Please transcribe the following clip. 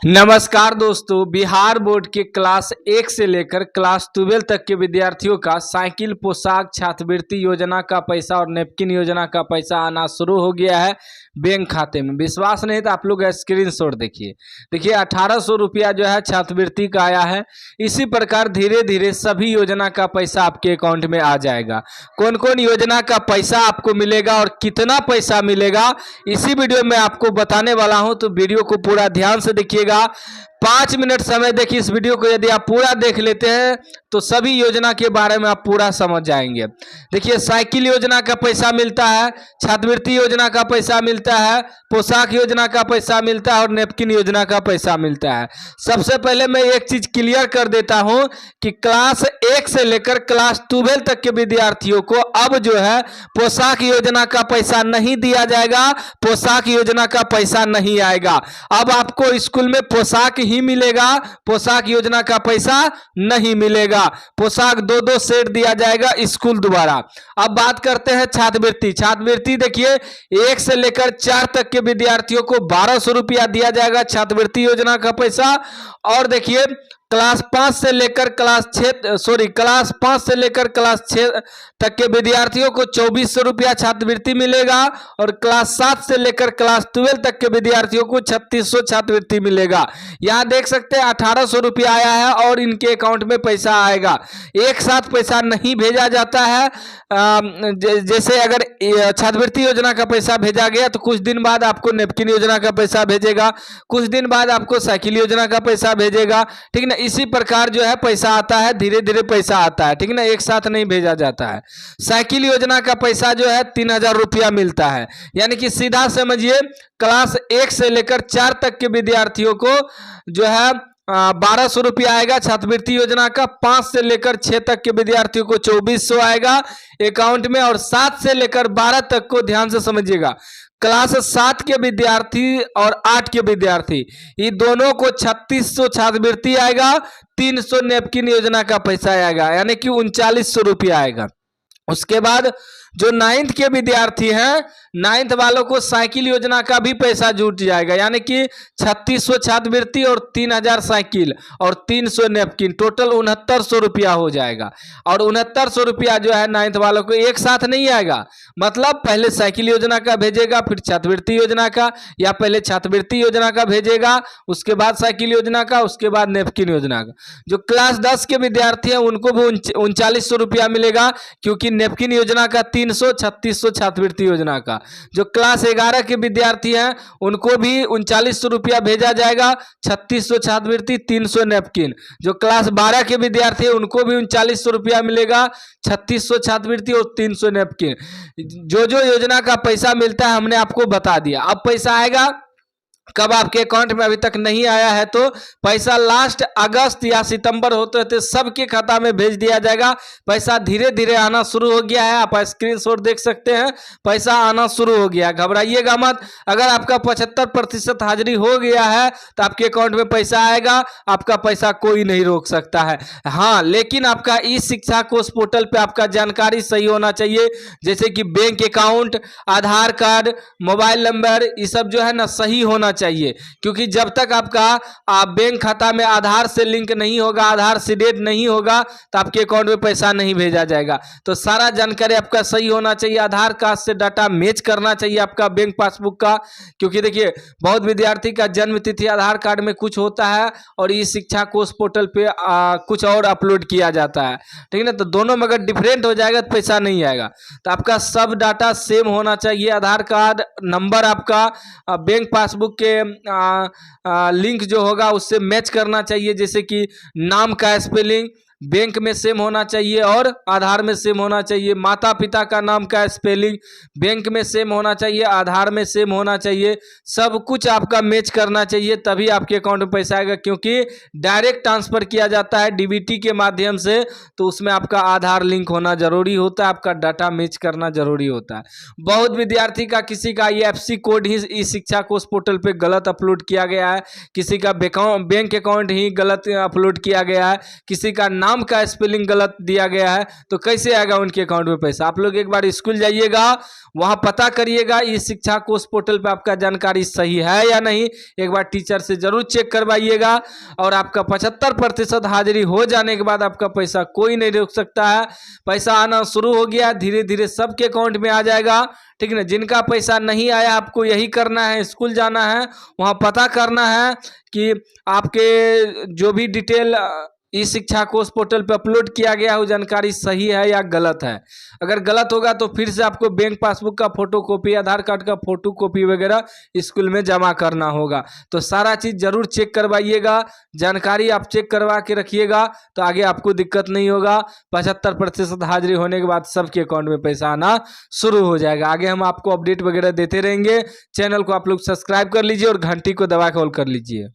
नमस्कार दोस्तों, बिहार बोर्ड के क्लास 1 से लेकर क्लास 12 तक के विद्यार्थियों का साइकिल, पोशाक, छात्रवृत्ति योजना का पैसा और नैपकिन योजना का पैसा आना शुरू हो गया है बैंक खाते में। विश्वास नहीं तो आप लोग स्क्रीनशॉट देखिए 1800 रुपया जो है छात्रवृत्ति का आया है। इसी प्रकार धीरे धीरे सभी योजना का पैसा आपके अकाउंट में आ जाएगा। कौन कौन योजना का पैसा आपको मिलेगा और कितना पैसा मिलेगा इसी वीडियो में आपको बताने वाला हूं, तो वीडियो को पूरा ध्यान से देखिएगा। 5 मिनट समय देखिए इस वीडियो को। यदि आप पूरा देख लेते हैं तो सभी योजना के बारे में आप पूरा समझ जाएंगे। देखिए, साइकिल योजना का पैसा मिलता है, छात्रवृत्ति योजना का पैसा मिलता है, पोशाक योजना का पैसा मिलता है और नैपकिन योजना का पैसा मिलता है। सबसे पहले मैं एक चीज क्लियर कर देता हूं कि क्लास 1 से लेकर क्लास 12 तक के विद्यार्थियों को अब जो है पोशाक योजना का पैसा नहीं दिया जाएगा, पोशाक योजना का पैसा नहीं आएगा। अब आपको स्कूल में पोशाक ही मिलेगा, पोशाक योजना का पैसा नहीं मिलेगा। पोशाक 2-2 सेट दिया जाएगा स्कूल द्वारा। अब बात करते हैं छात्रवृत्ति। छात्रवृत्ति देखिए 1 से लेकर 4 तक के विद्यार्थियों को 1200 रुपया दिया जाएगा छात्रवृत्ति योजना का पैसा। और देखिए क्लास 5 से लेकर क्लास 6 तक के विद्यार्थियों को 2400 रुपया छात्रवृत्ति मिलेगा और क्लास 7 से लेकर क्लास 12 तक के विद्यार्थियों को 3600 छात्रवृत्ति मिलेगा। यहाँ देख सकते हैं 1800 रुपया आया है और इनके अकाउंट में पैसा आएगा। एक साथ पैसा नहीं भेजा जाता है। जैसे अगर छात्रवृत्ति योजना का पैसा भेजा गया तो कुछ दिन बाद आपको नैपकिन योजना का पैसा भेजेगा, कुछ दिन बाद आपको साइकिल योजना का पैसा भेजेगा, ठीक ना। इसी प्रकार जो है पैसा आता है, धीरे धीरे पैसा आता है, ठीक ना, एक साथ नहीं भेजा जाता है। साइकिल योजना का पैसा जो है 3000 रुपया मिलता है। यानी कि सीधा समझिए क्लास 1 से लेकर 4 तक के विद्यार्थियों को जो है 1200 रुपया आएगा छात्रवृत्ति योजना का। 5 से लेकर 6 तक के विद्यार्थियों को 2400 आएगा अकाउंट में और 7 से लेकर 12 तक को ध्यान से समझिएगा, क्लास 7 के विद्यार्थी और 8 के विद्यार्थी, ये दोनों को 3600 छात्रवृत्ति आएगा, 300 नैपकिन योजना का पैसा आएगा, यानी कि 3900 रुपया आएगा। उसके बाद जो 9th के विद्यार्थी हैं, 9th वालों को साइकिल योजना का भी पैसा जुट जाएगा, यानी कि 3600 छात्रवृत्ति और 3000 साइकिल और 300 नैपकिन, टोटल 6900 रुपया हो जाएगा। और 6900 रुपया जो है 9th वालों को एक साथ नहीं आएगा, मतलब पहले साइकिल योजना का भेजेगा, फिर छात्रवृत्ति योजना का, या पहले छात्रवृत्ति योजना का भेजेगा, उसके बाद साइकिल योजना का, उसके बाद नैपकिन योजना का। जो क्लास 10 के विद्यार्थी हैं उनको भी 3900 रुपया मिलेगा, क्योंकि नैपकिन योजना का 300, 3600 छात्रवृत्ति योजना का। जो क्लास 11 के विद्यार्थी हैं उनको भी 3900 रुपया भेजा जाएगा, 3600 छात्रवृत्ति, 300 नैपकिन। जो क्लास 12 के विद्यार्थी हैं उनको भी 3900 रुपया मिलेगा, 3600 छात्रवृत्ति और 300 नैपकिन। जो जो योजना का पैसा मिलता है हमने आपको बता दिया। अब पैसा आएगा कब आपके अकाउंट में अभी तक नहीं आया है, तो पैसा लास्ट अगस्त या सितंबर होते होते सबके खाता में भेज दिया जाएगा। पैसा धीरे धीरे आना शुरू हो गया है, आप स्क्रीनशॉट देख सकते हैं, पैसा आना शुरू हो गया। घबराइएगा मत, अगर आपका 75% हाजिरी हो गया है तो आपके अकाउंट में पैसा आएगा, आपका पैसा कोई नहीं रोक सकता है। हाँ, लेकिन आपका ई शिक्षा कोष पोर्टल पे आपका जानकारी सही होना चाहिए, जैसे कि बैंक अकाउंट, आधार कार्ड, मोबाइल नंबर, ये सब जो है ना सही होना चाहिए। क्योंकि जब तक आपका बैंक खाता में आधार से लिंक नहीं होगा, आधार से डेट नहीं होगा, तो आपके अकाउंट में पैसा नहीं भेजा जाएगा। तो सारा जानकारी आपका सही होना चाहिए, आधार कार्ड से डाटा मैच करना चाहिए आपका बैंक पासबुक का। क्योंकि देखिए बहुत विद्यार्थी का जन्म तिथि आधार कार्ड में कुछ होता है और ई शिक्षा कोष पोर्टल पे कुछ और अपलोड किया जाता है, ठीक है ना। तो दोनों में अगर डिफरेंट हो जाएगा तो पैसा नहीं आएगा। तो आपका सब डाटा सेम होना चाहिए, आधार कार्ड नंबर आपका बैंक पासबुक के लिंक जो होगा उससे मैच करना चाहिए, जैसे कि नाम का स्पेलिंग बैंक में सेम होना चाहिए और आधार में सेम होना चाहिए। माता पिता का नाम का स्पेलिंग बैंक में सेम होना चाहिए, आधार में सेम होना चाहिए। सब कुछ आपका मैच करना चाहिए, तभी आपके अकाउंट में पैसा आएगा। क्योंकि डायरेक्ट ट्रांसफर किया जाता है डीबीटी के माध्यम से, तो उसमें आपका आधार लिंक होना जरूरी होता है, आपका डाटा मैच करना जरूरी होता है। बहुत विद्यार्थी का किसी का IFSC कोड ही ई शिक्षा कोष पोर्टल पे गलत अपलोड किया गया है, किसी का बैंक अकाउंट ही गलत अपलोड किया गया है, किसी का नाम का स्पेलिंग गलत दिया गया है तो कैसे आएगा उनके अकाउंट में पैसा। आप लोग एक बार स्कूल जाइएगा, वहां पता करिएगा ई शिक्षा कोष पोर्टल पे आपका जानकारी सही है या नहीं, एक बार टीचर से जरूर चेक करवाइएगा। और आपका 75% हाजिरी हो जाने के बाद आपका पैसा कोई नहीं रोक सकता है। पैसा आना शुरू हो गया, धीरे धीरे सबके अकाउंट में आ जाएगा, ठीक है ना। जिनका पैसा नहीं आया आपको यही करना है, स्कूल जाना है, वहां पता करना है कि आपके जो भी डिटेल ई शिक्षा कोष पोर्टल पे अपलोड किया गया है वो जानकारी सही है या गलत है। अगर गलत होगा तो फिर से आपको बैंक पासबुक का फोटो कॉपी, आधार कार्ड का फोटो कॉपी वगैरह स्कूल में जमा करना होगा। तो सारा चीज़ जरूर चेक करवाइएगा, जानकारी आप चेक करवा के रखिएगा तो आगे आपको दिक्कत नहीं होगा। 75% हाजिरी होने के बाद सबके अकाउंट में पैसा आना शुरू हो जाएगा। आगे हम आपको अपडेट वगैरह देते रहेंगे। चैनल को आप लोग सब्सक्राइब कर लीजिए और घंटी को दबा के ऑल कर लीजिए।